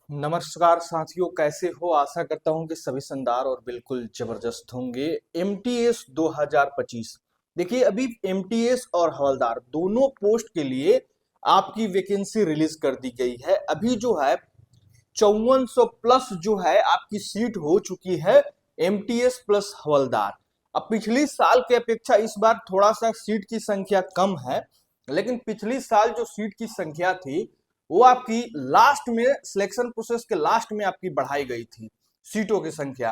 नमस्कार साथियों, कैसे हो? आशा करता हूं कि सभी शानदार और बिल्कुल जबरदस्त होंगे। एमटीएस 2025। देखिए, अभी एमटीएस और हवलदार दोनों पोस्ट के लिए आपकी वैकेंसी रिलीज कर दी गई है। अभी जो है 5400 प्लस जो है आपकी सीट हो चुकी है एमटीएस प्लस हवलदार। अब पिछली साल की अपेक्षा इस बार थोड़ा सा सीट की संख्या कम है, लेकिन पिछली साल जो सीट की संख्या थी वो आपकी लास्ट में सिलेक्शन प्रोसेस के लास्ट में आपकी बढ़ाई गई थी सीटों की संख्या।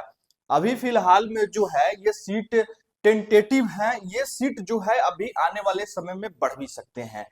अभी फिलहाल में जो है ये सीट टेंटेटिव है, ये सीट जो है अभी आने वाले समय में बढ़ भी सकते हैं।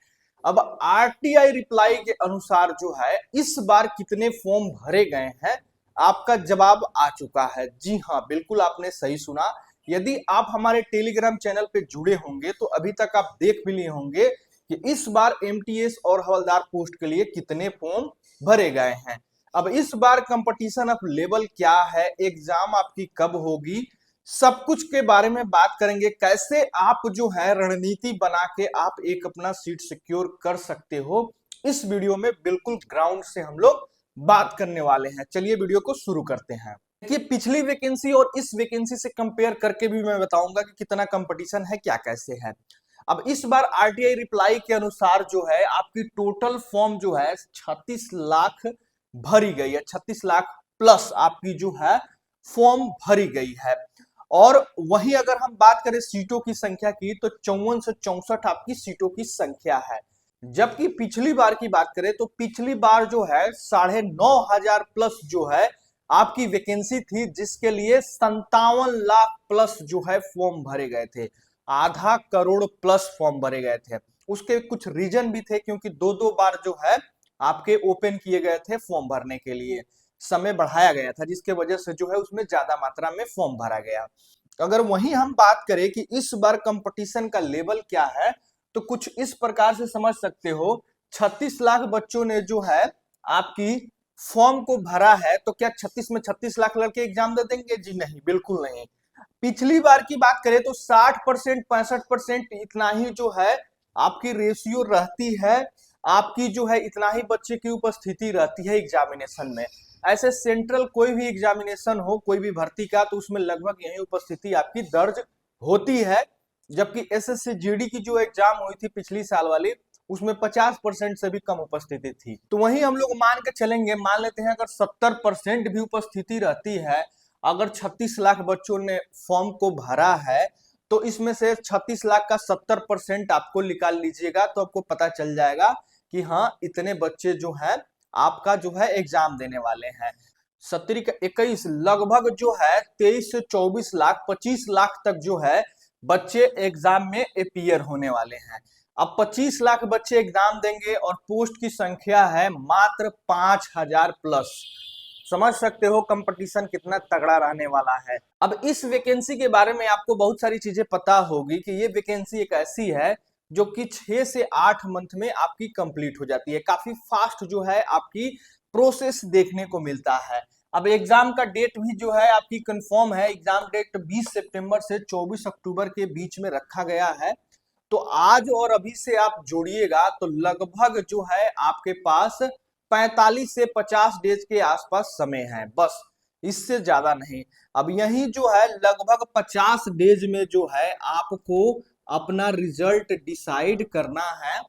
अब आरटीआई रिप्लाई के अनुसार जो है इस बार कितने फॉर्म भरे गए हैं, आपका जवाब आ चुका है। जी हाँ, बिल्कुल आपने सही सुना। यदि आप हमारे टेलीग्राम चैनल पे जुड़े होंगे तो अभी तक आप देख भी लिए होंगे कि इस बार एमटीएस और हवलदार पोस्ट के लिए कितने फॉर्म भरे गए हैं। अब इस बार कंपटीशन ऑफ लेवल क्या है, एग्जाम आपकी कब होगी, सब कुछ के बारे में बात करेंगे। कैसे आप जो है रणनीति बना के आप एक अपना सीट सिक्योर कर सकते हो, इस वीडियो में बिल्कुल ग्राउंड से हम लोग बात करने वाले हैं। चलिए वीडियो को शुरू करते हैं। देखिए, पिछली वैकेंसी और इस वैकेंसी से कंपेयर करके भी मैं बताऊंगा कि कितना कंपटीशन है, क्या कैसे है। अब इस बार आरटीआई रिप्लाई के अनुसार जो है आपकी टोटल फॉर्म जो है 36 लाख भरी गई है। 36 लाख प्लस आपकी जो है फॉर्म भरी गई है। और वहीं अगर हम बात करें सीटों की संख्या की तो 54 से 64 आपकी सीटों की संख्या है। जबकि पिछली बार की बात करें तो पिछली बार जो है 9,500 प्लस जो है आपकी वैकेंसी थी, जिसके लिए 57 लाख प्लस जो है फॉर्म भरे गए थे। आधा करोड़ प्लस फॉर्म भरे गए थे। उसके कुछ रीजन भी थे, क्योंकि दो दो बार जो है आपके ओपन किए गए थे फॉर्म भरने के लिए, समय बढ़ाया गया था, जिसके वजह से जो है उसमें ज्यादा मात्रा में फॉर्म भरा गया। अगर वहीं हम बात करें कि इस बार कंपटीशन का लेवल क्या है, तो कुछ इस प्रकार से समझ सकते हो। 36 लाख बच्चों ने जो है आपकी फॉर्म को भरा है, तो क्या 36 में 36 लाख लड़के एग्जाम दे देंगे? जी नहीं, बिल्कुल नहीं। पिछली बार की बात करें तो 60% 65% इतना ही जो है आपकी रेशियो रहती है, आपकी जो है इतना ही बच्चे की उपस्थिति रहती है एग्जामिनेशन में। ऐसे सेंट्रल कोई भी एग्जामिनेशन हो, कोई भी भर्ती का, तो उसमें लगभग यही उपस्थिति आपकी दर्ज होती है। जबकि एसएससी जीडी की जो एग्जाम हुई थी पिछली साल वाली, उसमें 50% से भी कम उपस्थिति थी। तो वहीं हम लोग मान के चलेंगे, मान लेते हैं अगर 70% भी उपस्थिति रहती है, अगर 36 लाख बच्चों ने फॉर्म को भरा है, तो इसमें से 36 लाख का 70% आपको निकाल लीजिएगा तो आपको पता चल जाएगा कि हाँ, इतने बच्चे जो है आपका जो है एग्जाम देने वाले हैं। 70 का 21 लगभग जो है 23 से 24 लाख 25 लाख तक जो है बच्चे एग्जाम में अपीयर होने वाले हैं। अब 25 लाख बच्चे एग्जाम देंगे और पोस्ट की संख्या है मात्र 5000 प्लस। समझ सकते हो कंपटीशन कितना तगड़ा रहने वाला है। अब इस वैकेंसी के बारे में आपको बहुत सारी चीजें पता होगी कि ये वैकेंसी एक ऐसी है जो कि 6 से 8 मंथ में आपकी कंप्लीट हो जाती है। काफी फास्ट जो है आपकी प्रोसेस देखने को मिलता है। अब एग्जाम का डेट भी जो है आपकी कंफर्म है। एग्जाम डेट 20 सितंबर से 24 अक्टूबर के बीच में रखा गया है। तो आज और अभी से आप जोड़िएगा तो लगभग जो है आपके पास 45 से 50 डेज के आसपास समय है, बस, इससे ज्यादा नहीं। अब यही जो है लगभग 50 डेज में जो है आपको अपना रिजल्ट डिसाइड करना है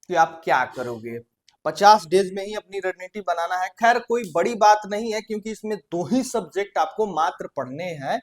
कि आप क्या करोगे। 50 डेज में ही अपनी रणनीति बनाना है। खैर, कोई बड़ी बात नहीं है, क्योंकि इसमें दो ही सब्जेक्ट आपको मात्र पढ़ने हैं,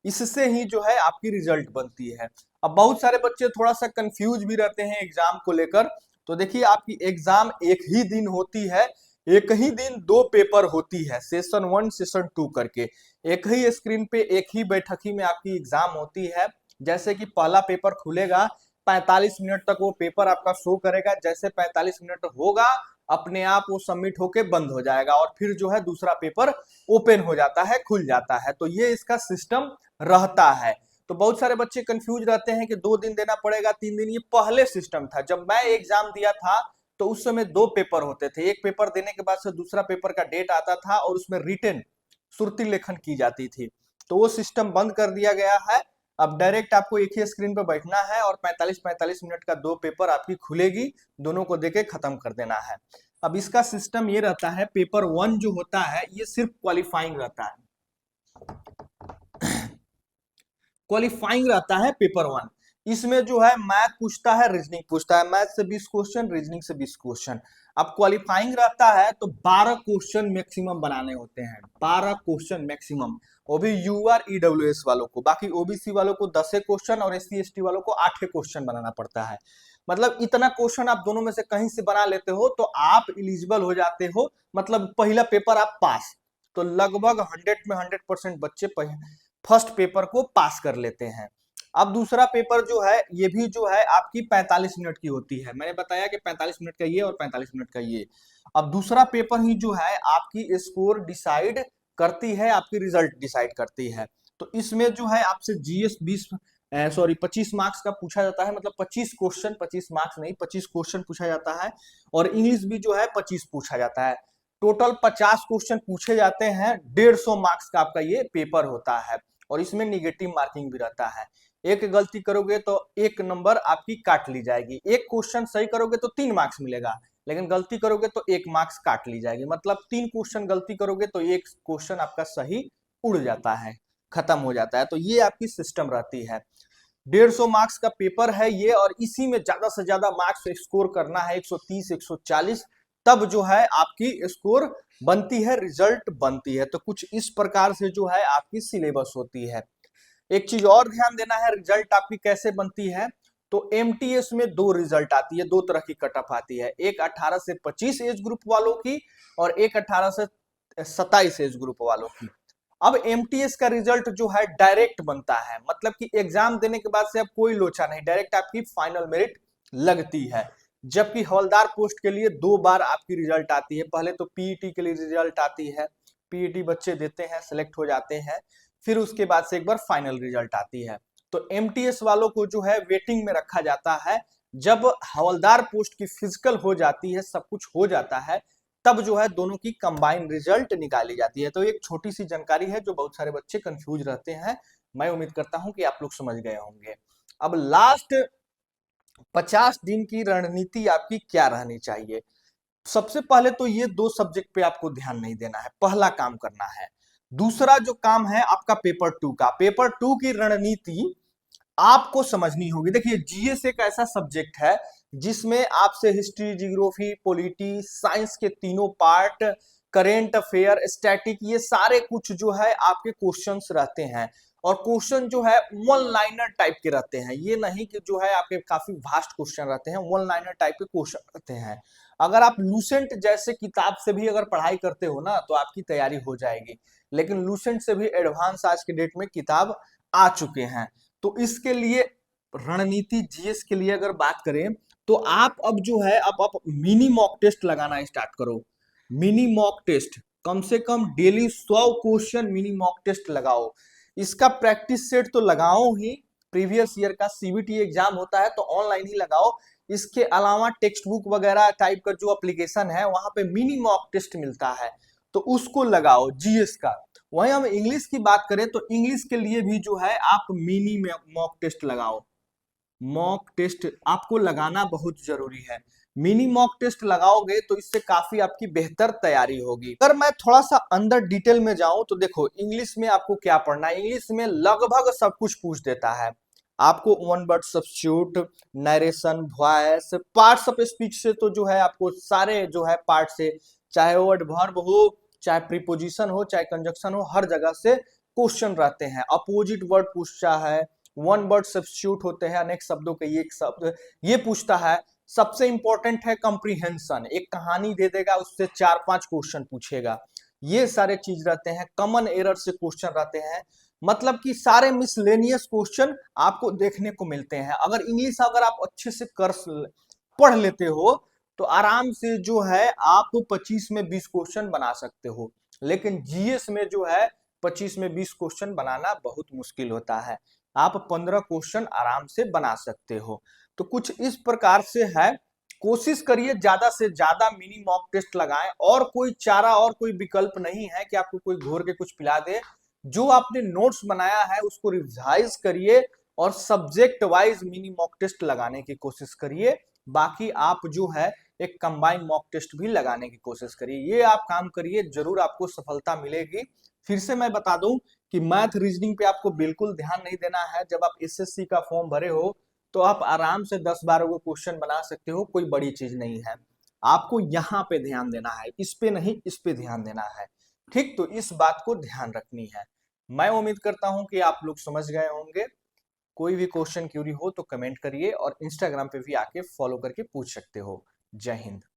इससे ही जो है आपकी रिजल्ट बनती है। अब बहुत सारे बच्चे थोड़ा सा कंफ्यूज भी रहते हैं एग्जाम को लेकर। तो देखिए, आपकी एग्जाम एक ही दिन होती है, एक ही दिन दो पेपर होती है, सेशन 1 सेशन 2 करके। एक ही स्क्रीन पे एक ही बैठकी में आपकी एग्जाम होती है। जैसे कि पहला पेपर खुलेगा, 45 मिनट तक वो पेपर आपका शो करेगा। जैसे 45 मिनट होगा, अपने आप वो सबमिट होके बंद हो जाएगा और फिर जो है दूसरा पेपर ओपन हो जाता है, खुल जाता है। तो ये इसका सिस्टम रहता है। तो बहुत सारे बच्चे कंफ्यूज रहते हैं कि 2 दिन देना पड़ेगा, 3 दिन। ये पहले सिस्टम था, जब मैं एग्जाम दिया था तो उस समय 2 पेपर होते थे। एक पेपर देने के बाद से दूसरा पेपर का डेट आता था और उसमें रिटन सुर्ती लेखन की जाती थी। तो वो सिस्टम बंद कर दिया गया है। अब डायरेक्ट आपको एक ही स्क्रीन पर बैठना है और 45-45 मिनट का 2 पेपर आपकी खुलेगी, दोनों को देके खत्म कर देना है। अब इसका सिस्टम ये रहता है, पेपर 1 जो होता है ये सिर्फ क्वालिफाइंग रहता है, क्वालिफाइंग रहता है पेपर 1। इसमें जो है मैथ पूछता है, रीजनिंग पूछता है, मैथ से 20 क्वेश्चन, रीजनिंग से 20 क्वेश्चन। अब क्वालिफाइंग रहता है तो 12 क्वेश्चन मैक्सिमम बनाने होते हैं, 12 क्वेश्चन मैक्सिमम, वो भी यूआर ईडब्ल्यूएस वालों को। बाकी ओबीसी वालों को 10 क्वेश्चन और एससी एसटी वालों को 8 क्वेश्चन बनाना पड़ता है। मतलब इतना क्वेश्चन आप दोनों में से कहीं से बना लेते हो तो आप इलिजिबल हो जाते हो, मतलब पहला पेपर आप पास। तो लगभग 100 में 100% बच्चे फर्स्ट पेपर को पास कर लेते हैं। अब दूसरा पेपर जो है ये भी जो है आपकी 45 मिनट की होती है, मैंने बताया कि 45 मिनट का ये और 45 मिनट का ये। अब दूसरा पेपर ही जो है आपकी स्कोर डिसाइड करती है, आपकी रिजल्ट डिसाइड करती है। तो इसमें जो है आपसे जीएस 25 मार्क्स का पूछा जाता है, मतलब 25 क्वेश्चन, 25 मार्क्स नहीं 25 क्वेश्चन पूछा जाता है। और इंग्लिश भी जो है 25 पूछा जाता है। टोटल 50 क्वेश्चन पूछे जाते हैं, 150 मार्क्स का आपका ये पेपर होता है। और इसमें निगेटिव मार्किंग भी रहता है, एक गलती करोगे तो 1 नंबर आपकी काट ली जाएगी। एक क्वेश्चन सही करोगे तो 3 मार्क्स मिलेगा, लेकिन गलती करोगे तो 1 मार्क्स काट ली जाएगी। मतलब 3 क्वेश्चन गलती करोगे तो 1 क्वेश्चन आपका सही उड़ जाता है, खत्म हो जाता है। तो ये आपकी सिस्टम रहती है। 150 मार्क्स का पेपर है ये, और इसी में ज्यादा से ज्यादा मार्क्स स्कोर करना है, 130 140, तब जो है आपकी स्कोर बनती है, रिजल्ट बनती है। तो कुछ इस प्रकार से जो है आपकी सिलेबस होती है। एक चीज और ध्यान देना है, रिजल्ट आपकी कैसे बनती है। तो एमटीएस में 2 रिजल्ट आती है, 2 तरह की कट ऑफ आती है, एक 18 से 25 एज ग्रुप वालों की और एक 18 से 27 एज ग्रुप वालों की। अब एमटीएस का रिजल्ट जो है डायरेक्ट बनता है, मतलब कि एग्जाम देने के बाद से अब कोई लोचा नहीं, डायरेक्ट आपकी फाइनल मेरिट लगती है। जबकि हवलदार पोस्ट के लिए 2 बार आपकी रिजल्ट आती है, पहले तो पीईटी के लिए रिजल्ट आती है, पीईटी बच्चे देते हैं, सिलेक्ट हो जाते हैं, फिर उसके बाद से एक बार फाइनल रिजल्ट आती है। तो एमटीएस वालों को जो है वेटिंग में रखा जाता है, जब हवलदार पोस्ट की फिजिकल हो जाती है, सब कुछ हो जाता है, तब जो है दोनों की कंबाइन रिजल्ट निकाली जाती है। तो एक छोटी सी जानकारी है जो बहुत सारे बच्चे कंफ्यूज रहते हैं, मैं उम्मीद करता हूं कि आप लोग समझ गए होंगे। अब लास्ट 50 दिन की रणनीति आपकी क्या रहनी चाहिए। सबसे पहले तो ये 2 सब्जेक्ट पे आपको ध्यान नहीं देना है, पहला काम करना है। दूसरा जो काम है आपका पेपर 2 का, पेपर 2 की रणनीति आपको समझनी होगी। देखिए जीएस एक ऐसा सब्जेक्ट है जिसमें आपसे हिस्ट्री, जियोग्राफी, पॉलिटी, साइंस के तीनों पार्ट, करेंट अफेयर, स्टैटिक, ये सारे कुछ जो है आपके क्वेश्चंस रहते हैं। और क्वेश्चन जो है वन लाइनर टाइप के रहते हैं, ये नहीं कि जो है आपके काफी वास्ट क्वेश्चन रहते हैं, वन लाइनर टाइप के क्वेश्चन रहते हैं। अगर आप लूसेंट जैसे किताब से भी अगर पढ़ाई करते हो ना तो आपकी तैयारी हो जाएगी, लेकिन लूसेंट से भी एडवांस आज के डेट में किताब आ चुके हैं। तो इसके लिए रणनीति जीएस के लिए अगर बात करें तो आप अब जो है अब आप मिनी मॉक टेस्ट लगाना स्टार्ट करो। मिनी मॉक टेस्ट कम से कम daily 100 question mini mock test लगाओ। इसका प्रैक्टिस सेट तो लगाओ ही, प्रीवियस ईयर का सीबीटी एग्जाम होता है तो ऑनलाइन ही लगाओ। इसके अलावा टेक्स्ट बुक वगैरह टाइप का जो एप्लीकेशन है वहां पे मिनी मॉक टेस्ट मिलता है, तो उसको लगाओ जीएस का। वहीं हम इंग्लिश की बात करें तो इंग्लिश के लिए भी जो है आप मिनी मॉक टेस्ट लगाओ। मॉक टेस्ट आपको लगाना बहुत जरूरी है। मिनी मॉक टेस्ट लगाओगे तो इससे काफी आपकी बेहतर तैयारी होगी। अगर मैं थोड़ा सा अंदर डिटेल में जाऊं तो देखो इंग्लिश में आपको क्या पढ़ना है। इंग्लिश में लगभग सब कुछ पूछ देता है आपको, one word substitute, narration, voice, parts of speech से तो जो है आपको सारे जो है पार्ट से, चाहे वर्ड वर्ब हो, चाहे प्रीपोजिशन हो, चाहे कंजक्शन हो, हर जगह से क्वेश्चन रहते हैं। अपोजिट वर्ड पूछता है, वन वर्ड सब्स्टिट्यूट होते हैं, अनेक शब्दों के एक शब्द ये पूछता है। सबसे इंपॉर्टेंट है कंप्रीहेंशन, एक कहानी दे देगा उससे 4-5 क्वेश्चन पूछेगा, ये सारे चीज रहते हैं। कॉमन एरर से क्वेश्चन रहते हैं, मतलब कि सारे मिसलेनियस क्वेश्चन आपको देखने को मिलते हैं। अगर इंग्लिश अगर आप अच्छे से पढ़ लेते हो तो आराम से जो है आप 25 में 20 क्वेश्चन बना सकते हो, लेकिन जीएस में जो है 25 में 20 क्वेश्चन बनाना बहुत मुश्किल होता है। आप 15 क्वेश्चन आराम से बना सकते हो। तो कुछ इस प्रकार से है, कोशिश करिए ज्यादा से ज्यादा मिनी मॉक टेस्ट लगाएं, और कोई चारा और कोई विकल्प नहीं है कि आपको कोई घोर के कुछ पिला दे। जो आपने नोट्स बनाया है उसको रिवाइज करिए और subject wise mini mock test लगाने की कोशिश करिए। बाकी आप जो है एक कंबाइन मॉक टेस्ट भी लगाने की कोशिश करिए। ये आप काम करिए, जरूर आपको सफलता मिलेगी। फिर से मैं बता दूं कि मैथ रीजनिंग पे आपको बिल्कुल ध्यान नहीं देना है। जब आप एसएससी का फॉर्म भरे हो तो आप आराम से 10-12 को क्वेश्चन बना सकते हो, कोई बड़ी चीज नहीं है। आपको यहाँ पे ध्यान देना है, इस पे नहीं, इस पे ध्यान देना है। ठीक, तो इस बात को ध्यान रखनी है। मैं उम्मीद करता हूं कि आप लोग समझ गए होंगे। कोई भी क्वेश्चन क्यूरी हो तो कमेंट करिए और इंस्टाग्राम पे भी आके फॉलो करके पूछ सकते हो। जय हिंद।